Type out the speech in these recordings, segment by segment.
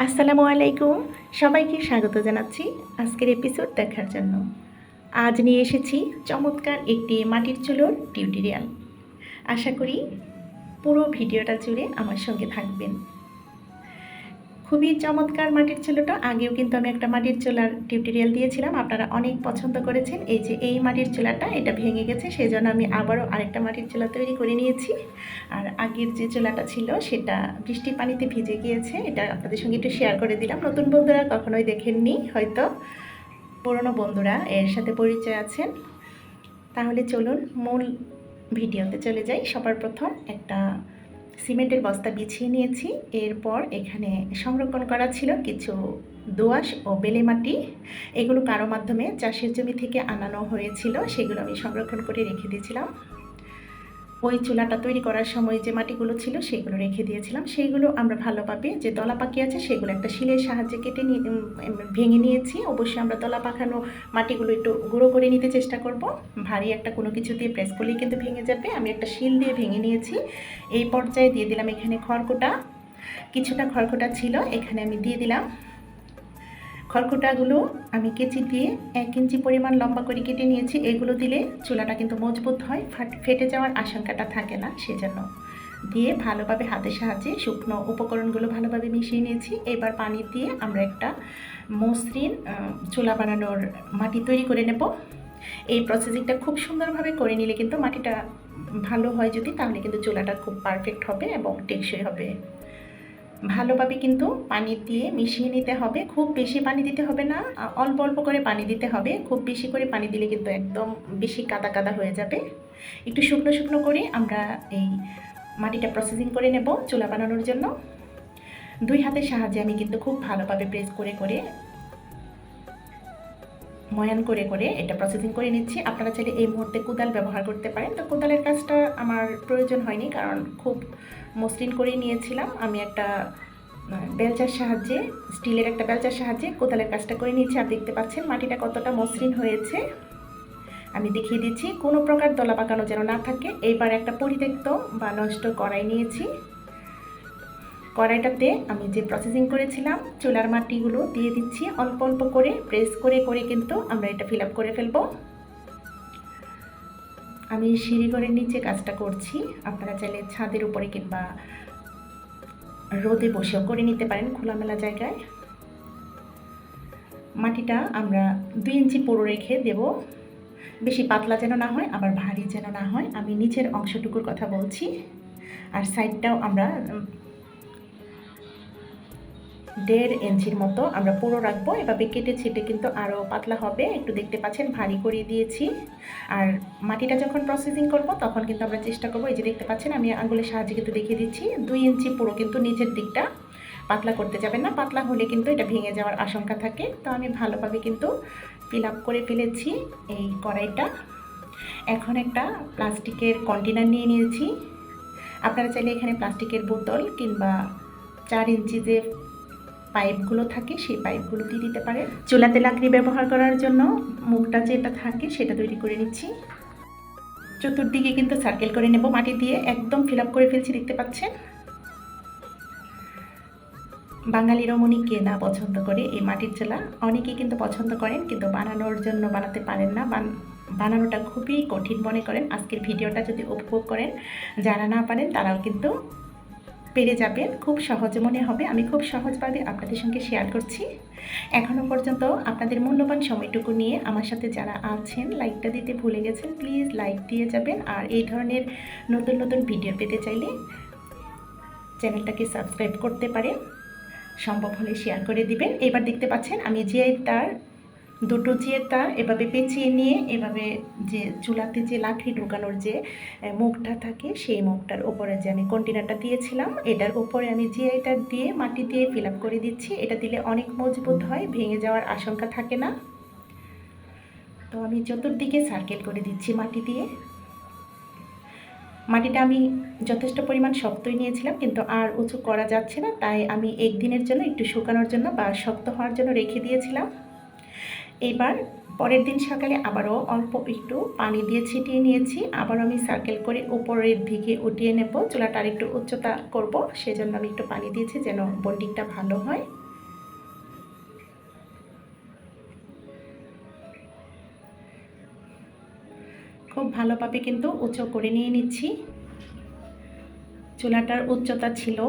আসসালামু আলাইকুম। সবাইকে স্বাগত জানাচ্ছি আজকের এপিসোড দেখার জন্য। আজ নিয়ে এসেছি চমৎকার একটি মাটির চুলোর টিউটোরিয়াল। আশা করি পুরো ভিডিওটা জুড়ে আমার সঙ্গে থাকবেন। খুবই চমৎকার মাটির চুলোটা। আগেও কিন্তু আমি একটা মাটির চুলার টিউটোরিয়াল দিয়েছিলাম, আপনারা অনেক পছন্দ করেছেন। এই যে এই মাটির চুলাটা, এটা ভেঙে গেছে, সেজন্য আমি আবারও আরেকটা মাটির চুলা তৈরি করে নিয়েছি। আর আগের যে চুলাটা ছিল সেটা বৃষ্টির পানিতে ভিজে গিয়েছে, এটা আপনাদের সঙ্গে একটু শেয়ার করে দিলাম। নতুন বন্ধুরা কখনোই দেখেননি হয়তো, পুরনো বন্ধুরা এর সাথে পরিচয় আছেন। তাহলে চলুন মূল ভিডিওতে চলে যাই। সবার প্রথম একটা সিমেন্টের বস্তা বিছিয়ে নিয়েছি। এরপর এখানে সংরক্ষণ করা ছিল কিছু দোআঁশ ও বেলে মাটি। এগুলো কারো মাধ্যমে চাষের জমি থেকে আনানো হয়েছিল, সেগুলো আমি সংরক্ষণ করে রেখে দিয়েছিলাম। ওই চুলাটা তৈরি করার সময় যে মাটিগুলো ছিল সেগুলো রেখে দিয়েছিলাম। সেইগুলো আমরা ভালোভাবে যে দলা পাকি আছে সেগুলো একটা শিলের সাহায্যে কেটে নিয়ে ভেঙে নিয়েছি। অবশ্যই আমরা দলা পাকানো মাটিগুলো একটু গুঁড়ো করে নিতে চেষ্টা করব। ভারী একটা কোনো কিছু দিয়ে প্রেস করলেই কিন্তু ভেঙে যাবে। আমি একটা শিল দিয়ে ভেঙে নিয়েছি। এই পর্যায়ে দিয়ে দিলাম এখানে খড়কুটা। কিছুটা খড়কুটা ছিল, এখানে আমি দিয়ে দিলাম। খড়কুটাগুলো আমি কেচি দিয়ে 1 ইঞ্চি পরিমাণ লম্বা করে কেটে নিয়েছি। এগুলো দিলে চুলাটা কিন্তু মজবুত হয়, ফেটে যাওয়ার আশঙ্কাটা থাকে না, সেজন্য দিয়ে ভালোভাবে হাতের সাহায্যে শুকনো উপকরণগুলো ভালোভাবে মিশিয়ে নিয়েছি। এবার পানি দিয়ে আমরা একটা মসৃণ চুলা বানানোর মাটি তৈরি করে নেব। এই প্রসেসিংটা খুব সুন্দরভাবে করে নিলে কিন্তু মাটিটা ভালো হয় যদি, তাহলে কিন্তু চুলাটা খুব পারফেক্ট হবে এবং টেকসই হবে। ভালোভাবে কিন্তু পানি দিয়ে মিশিয়ে নিতে হবে। খুব বেশি পানি দিতে হবে না, অল্প অল্প করে পানি দিতে হবে। খুব বেশি করে পানি দিলে কিন্তু একদম বেশি কাদা কাদা হয়ে যাবে। একটু শুকনো শুকনো করে আমরা এই মাটিটা প্রসেসিং করে নেব চুলা বানানোর জন্য। 2 হাতের সাহায্যে আমি কিন্তু খুব ভালোভাবে প্রেস করে করে ময়ান করে করে এটা প্রসেসিং করে নিচ্ছি। আপনারা চাইলে এই মুহূর্তে কোদাল ব্যবহার করতে পারেন। তো কোদালের কাজটা আমার প্রয়োজন হয়নি, কারণ খুব মসৃণ করে নিয়েছিলাম। আমি একটা বেলচার সাহায্যে, স্টিলের একটা বেলচার সাহায্যে কোদালের কাজটা করে নিয়েছি। আর দেখতে পাচ্ছেন মাটিটা কতটা মসৃণ হয়েছে। আমি দেখিয়ে দিচ্ছি, কোনো প্রকার দলা পাকানো যেন না থাকে। এইবার একটা পরিত্যক্ত বা নষ্ট কড়াই নিয়েছি। কড়াইটাতে আমি যে প্রসেসিং করেছিলাম চুলার মাটিগুলো দিয়ে দিচ্ছি অল্প অল্প করে, প্রেস করে করে কিন্তু আমরা এটা ফিল আপ করে ফেলবো। আমি সিঁড়িঘরের নিচে কাজটা করছি, আপনারা চাইলে ছাদের উপরে কিংবা রোদে বসেও করে নিতে পারেন খোলামেলা জায়গায়। মাটিটা আমরা 2 ইঞ্চি পুরো রেখে দেব, বেশি পাতলা যেন না হয় আবার ভারী যেন না হয়। আমি নিচের অংশটুকুর কথা বলছি। আর সাইডটাও আমরা 1.5 ইঞ্চির মতো আমরা পুরো রাখবো। এভাবে কেটে ছেটে কিন্তু আরও পাতলা হবে। একটু দেখতে পাচ্ছেন ভারী করে দিয়েছি। আর মাটিটা যখন প্রসেসিং করব তখন কিন্তু আমরা চেষ্টা করবো, এই যে দেখতে পাচ্ছেন আমি আঙুলের সাহায্যে কিন্তু দেখিয়ে দিচ্ছি, 2 ইঞ্চি পুরো কিন্তু নিচের দিকটা পাতলা করতে যাবেন না। পাতলা হলে কিন্তু এটা ভেঙে যাওয়ার আশঙ্কা থাকে। তো আমি ভালোভাবে কিন্তু ফিল আপ করে ফেলেছি এই কড়াইটা। এখন একটা প্লাস্টিকের কন্টেনার নিয়ে নিয়েছি। আপনারা চাইলে এখানে প্লাস্টিকের বোতল কিংবা 4 ইঞ্চি যে পাইপগুলো থাকে সেই পাইপগুলো দিয়ে দিতে পারে। চুলাতে লাকড়ি ব্যবহার করার জন্য মুখটা যেটা থাকে সেটা তৈরি করে নিচ্ছি। চতুর্দিকে কিন্তু সার্কেল করে নেব মাটি দিয়ে, একদম ফিল আপ করে ফেলছি, দেখতে পাচ্ছেন। বাঙালি রমণী কে না পছন্দ করে এই মাটির চুলা। অনেকেই কিন্তু পছন্দ করেন, কিন্তু বানানোর জন্য বানাতে পারেন না। বানানোটা খুবই কঠিন মনে করেন। আজকের ভিডিওটা যদি উপভোগ করেন, যারা না পারেন তারাও কিন্তু পেরে যাবেন, খুব সহজ মনে হবে। আমি খুব সহজভাবে আপনাদের সঙ্গে শেয়ার করছি। এখনও পর্যন্ত আপনাদের মূল্যবান সময়টুকু নিয়ে আমার সাথে যারা আছেন, লাইকটা দিতে ভুলে গেছেন, প্লিজ লাইক দিয়ে যাবেন। আর এই ধরনের নতুন নতুন ভিডিও পেতে চাইলে চ্যানেলটাকে সাবস্ক্রাইব করতে পারেন, সম্ভব হলে শেয়ার করে দিবেন। এবার দেখতে পাচ্ছেন আমি জিআই তার, দুটো জিআই তার এভাবে পেঁচিয়ে নিয়ে এভাবে যে চুলাতে যে লাকড়ি ঢোকানোর যে মুখটা থাকে সেই মুখটার ওপরে যে আমি কন্টেনারটা দিয়েছিলাম, এটার ওপরে আমি জিআই তার দিয়ে মাটি দিয়ে ফিল আপ করে দিচ্ছি। এটা দিলে অনেক মজবুত হয়, ভেঙে যাওয়ার আশঙ্কা থাকে না। তো আমি চতুর্দিকে সার্কেল করে দিচ্ছি মাটি দিয়ে। মাটিটা আমি যথেষ্ট পরিমাণ শক্তই নিয়েছিলাম, কিন্তু আর উঁচু করা যাচ্ছে না, তাই আমি একদিনের জন্য একটু শুকানোর জন্য বা শক্ত হওয়ার জন্য রেখে দিয়েছিলাম। এবার পরের দিন সকালে আবারও অল্প একটু পানি দিয়ে ছিটিয়ে নিয়েছি। আবারও আমি সার্কেল করে উপরের দিকে উঠিয়ে নেব। চুলাটা আর একটু উচ্চতা করব, সেজন্য আমি একটু পানি দিয়েছি যেন বন্ডিংটা ভালো হয়। খুব ভালোভাবে কিন্তু উঁচু করে নিয়ে নিচ্ছি। চুলাটার উচ্চতা ছিল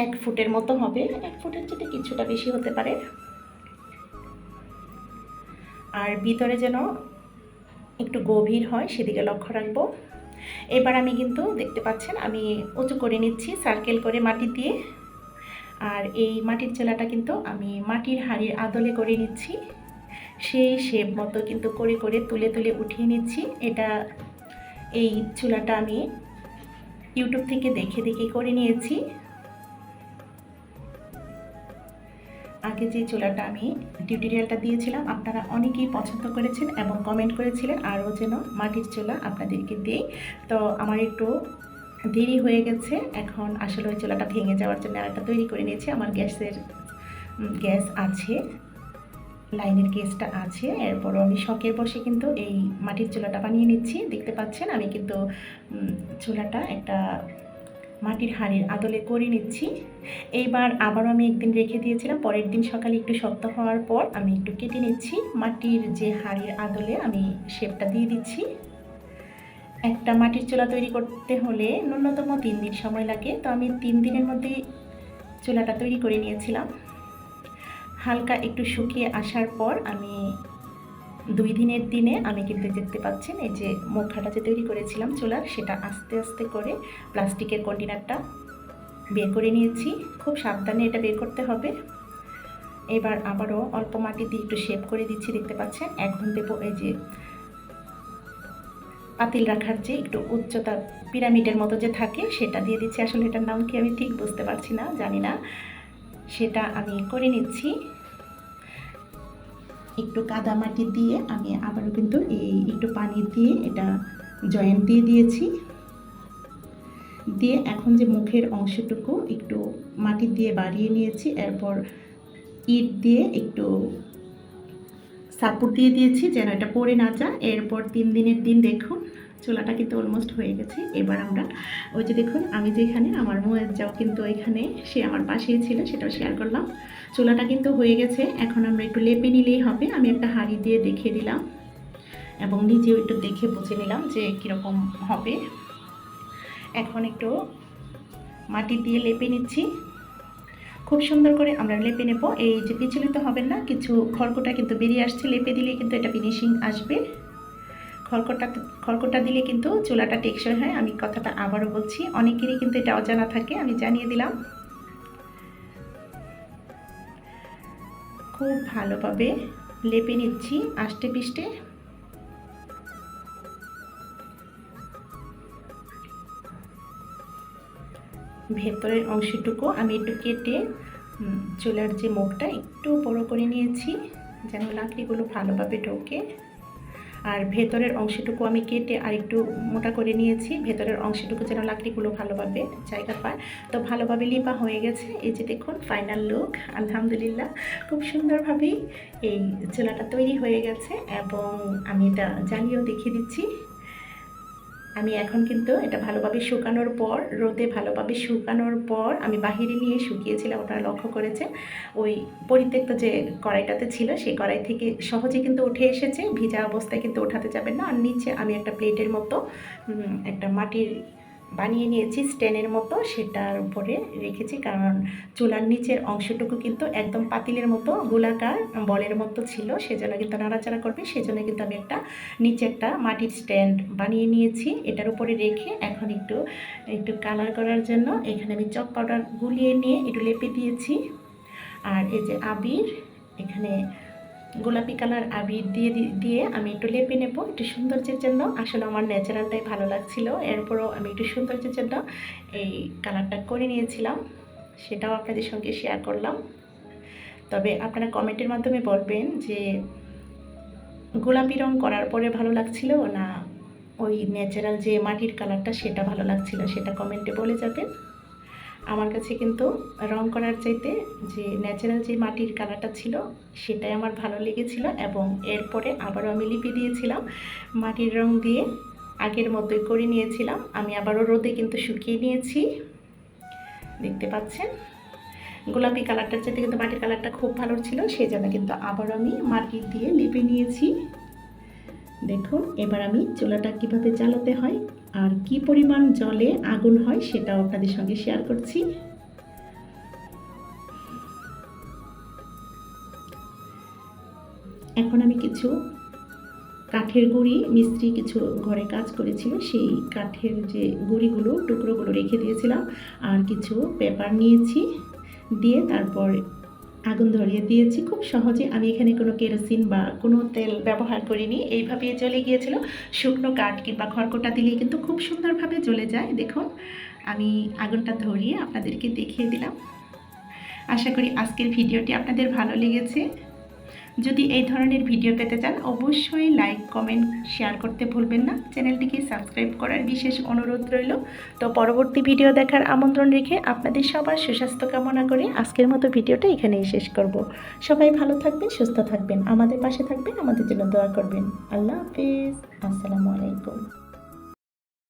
1 ফুটের মতো হবে, 1 ফুটের চেয়ে কিছুটা বেশি হতে পারে। আর ভিতরে যেন একটু গভীর হয় সেদিকে লক্ষ্য রাখবো। এবার আমি কিন্তু দেখতে পাচ্ছেন আমি উঁচু করে নিচ্ছি সার্কেল করে মাটি দিয়ে। আর এই মাটির চুলাটা কিন্তু আমি মাটির হাঁড়ির আদলে করে নিচ্ছি, সেই শেপ মতো কিন্তু করে করে তুলে তুলে উঠিয়ে নিচ্ছি। এই চুলাটা আমি ইউটিউব থেকে দেখে দেখে করে নিয়েছি। আগে যে চুলাটা আমি টিউটোরিয়ালটা দিয়েছিলাম আপনারা অনেকেই পছন্দ করেছেন এবং কমেন্ট করেছিলেন আরও যেন মাটির চুলা আপনাদেরকে দিই। তো আমার একটু দেরি হয়ে গেছে, এখন আসলে ওই চুলাটা ভেঙে যাওয়ার জন্য আরেকটা তৈরি করে নিয়েছি। আমার গ্যাস আছে, লাইনের গ্যাসটা আছে, এরপরও আমি শখের বসে কিন্তু এই মাটির চুলাটা বানিয়ে নিচ্ছি। দেখতে পাচ্ছেন আমি কিন্তু চুলাটা একটা মাটির হাঁড়ির আদলে করে নিচ্ছি। এইবার আবারও আমি একদিন রেখে দিয়েছিলাম, পরের দিন সকালে একটু শক্ত হওয়ার পর আমি একটু কেটে নিচ্ছি। মাটির যে হাঁড়ির আদলে আমি শেপটা দিয়ে দিচ্ছি। একটা মাটির চুলা তৈরি করতে হলে ন্যূনতম 3 দিন সময় লাগে, তো আমি 3 দিনের মধ্যেই চুলাটা তৈরি করে নিয়েছিলাম। হালকা একটু শুকিয়ে আসার পর আমি 2 দিনের দিনে আমি কিন্তু দেখতে পাচ্ছেন এই যে মুখাটা যে তৈরি করেছিলাম চুলার, সেটা আস্তে আস্তে করে প্লাস্টিকের কন্টেনারটা বের করে নিয়েছি। খুব সাবধানে এটা বের করতে হবে। এবার আবারও অল্প মাটি দিয়ে একটু শেপ করে দিচ্ছি, দেখতে পাচ্ছেন। এখন দেবো এই যে পাতিল রাখার যে একটু উচ্চতা পিরামিডের মতো যে থাকে সেটা দিয়ে দিচ্ছি। আসলে এটার নাম কি আমি ঠিক বুঝতে পারছি না, জানি না, সেটা আমি করে নিচ্ছি। একটু কাদা মাটি দিয়ে আমি আবারও কিন্তু এই একটু পানি দিয়ে এটা জয়েন্ট দিয়ে দিয়েছি। দিয়ে এখন যে মুখের অংশটুকু একটু মাটি দিয়ে বাড়িয়ে নিয়েছি, এরপর ইট দিয়ে একটু সাপোর্ট দিয়ে দিয়েছি যেন এটা পড়ে না যায়। এরপর 3 দিনের দিন দেখুন চুলাটা কিন্তু অলমোস্ট হয়ে গেছে। এবার আমরা ওই যে দেখুন আমি যেখানে আমার মুয়ের যাও কিন্তু এখানে সে আমার পাশেই ছিল, সেটাও শেয়ার করলাম। চুলাটা কিন্তু হয়ে গেছে, এখন আমরা একটু লেপে নিলেই হবে। আমি একটা হাঁড়ি দিয়ে দেখিয়ে দিলাম এবং নিজেও একটু দেখে বুঝে নিলাম যে কীরকম হবে। এখন একটু মাটি দিয়ে লেপে নিচ্ছি, খুব সুন্দর করে আমরা লেপে নেব। এই যে বিচলিত হবেন না, কিছু খড়কুটা কিন্তু বেরিয়ে আসছে, লেপে দিলে কিন্তু এটা ফিনিশিং আসবে। খড়কুটা দিলে কিন্তু চুলাটা টেকসই হয়। আমি কথাটা আবারও বলছি, অনেকেরই কিন্তু এটা অজানা থাকে, আমি জানিয়ে দিলাম। খুব ভালোভাবে লেপে নিচ্ছি আষ্টে পিষ্টে। ভেতরের অংশটুকু আমি একটু কেটে চুলার যে মুখটা একটু বড় করে নিয়েছি যেন লাকড়িগুলো ভালোভাবে ঢোকে। আর ভেতরের অংশটুকু আমি কেটে আর একটু মোটা করে নিয়েছি, ভেতরের অংশটুকু যেন লাকড়িগুলো ভালোভাবে জায়গা পায়। তো ভালোভাবে লিপা হয়ে গেছে। এই যে দেখুন ফাইনাল লুক, আলহামদুলিল্লাহ খুব সুন্দরভাবেই এই চুলাটা তৈরি হয়ে গেছে এবং আমি এটা জ্বালিয়েও দেখিয়ে দিচ্ছি। আমি এখন কিন্তু এটা ভালোভাবে শুকানোর পর, রোদে ভালোভাবে শুকানোর পর আমি বাহিরে নিয়ে শুকিয়েছিলাম, আপনারা লক্ষ্য করেছেন। ওই পরিত্যক্ত যে কড়াইটাতে ছিল সেই কড়াই থেকে সহজে কিন্তু উঠে এসেছে, ভিজা অবস্থায় কিন্তু ওঠাতে যাবেন না। আর নিচে আমি একটা প্লেটের মতো একটা মাটির বানিয়ে নিয়েছি স্ট্যান্ডের মতো, সেটার উপরে রেখেছি, কারণ চুলার নিচের অংশটুকু কিন্তু একদম পাতিলের মতো গোলাকার বলের মতো ছিল, সেজন্য কিন্তু নাড়াচাড়া করবে, সেজন্য কিন্তু আমি নিচে একটা মাটির স্ট্যান্ড বানিয়ে নিয়েছি। এটার উপরে রেখে এখন একটু কালার করার জন্য এখানে আমি চক পাউডার গুলিয়ে নিয়ে একটু লেপে দিয়েছি। আর এই যে আবির, এখানে গোলাপি কালার আবির দিয়ে আমি একটু লেপে নেব একটু সৌন্দর্যের জন্য। আসলে আমার ন্যাচারালটাই ভালো লাগছিল, এরপরও আমি একটু সৌন্দর্যের জন্য এই কালারটা করে নিয়েছিলাম, সেটাও আপনাদের সঙ্গে শেয়ার করলাম। তবে আপনারা কমেন্টের মাধ্যমে বলবেন যে গোলাপি রং করার পরে ভালো লাগছিল না ওই ন্যাচারাল যে মাটির কালারটা সেটা ভালো লাগছিল, সেটা কমেন্টে বলে যাবেন। আমার কাছে কিন্তু রং করার চাইতে যে ন্যাচারাল যে মাটির কালারটা ছিল সেটাই আমার ভালো লেগেছিল এবং এরপরে আবারও আমি লিপি দিয়েছিলাম মাটির রং দিয়ে, আগের মতোই করে নিয়েছিলাম। আমি আবারও রোদে কিন্তু শুকিয়ে নিয়েছি, দেখতে পাচ্ছেন। গোলাপি কালারটার চাইতে কিন্তু মাটির কালারটা খুব ভালো ছিল, সেই জন্য কিন্তু আবারও আমি মাটি দিয়ে লিপে নিয়েছি। দেখুন এবার আমি চুলাটা কিভাবে জ্বালাতে হয় আর কি পরিমাণ জলে আগুন হয় সেটাও আপনাদের সঙ্গে শেয়ার করছি। এখন আমি কিছু কাঠের গুঁড়ি, মিস্ত্রি কিছু ঘরে কাজ করেছিল সেই কাঠের যে গুঁড়িগুলো টুকরোগুলো রেখে দিয়েছিলাম, আর কিছু পেপার নিয়েছি, দিয়ে তারপর আগুন ধরিয়ে দিয়েছি। খুব সহজে, আমি এখানে কোনো কেরোসিন বা কোনো তেল ব্যবহার করিনি, এইভাবেই জ্বলে গিয়েছিল। শুকনো কাঠ কিংবা খড়কুটা দিলেই কিন্তু খুব সুন্দরভাবে জ্বলে যায়। দেখুন আমি আগুনটা ধরিয়ে আপনাদেরকে দেখিয়ে দিলাম। আশা করি আজকের ভিডিওটি আপনাদের ভালো লেগেছে। যদি এই ধরনের ভিডিও পেতে চান অবশ্যই লাইক, কমেন্ট, শেয়ার করতে ভুলবেন না। চ্যানেলটিকে সাবস্ক্রাইব করার বিশেষ অনুরোধ রইল। তো পরবর্তী ভিডিও দেখার আমন্ত্রণ রেখে আপনাদের সবার সুস্বাস্থ্য কামনা করে আজকের মতো ভিডিওটা এখানেই শেষ করব। সবাই ভালো থাকবেন, সুস্থ থাকবেন, আমাদের পাশে থাকবেন, আমাদের জন্য দোয়া করবেন। আল্লাহ হাফিজ, আসসালামু আলাইকুম।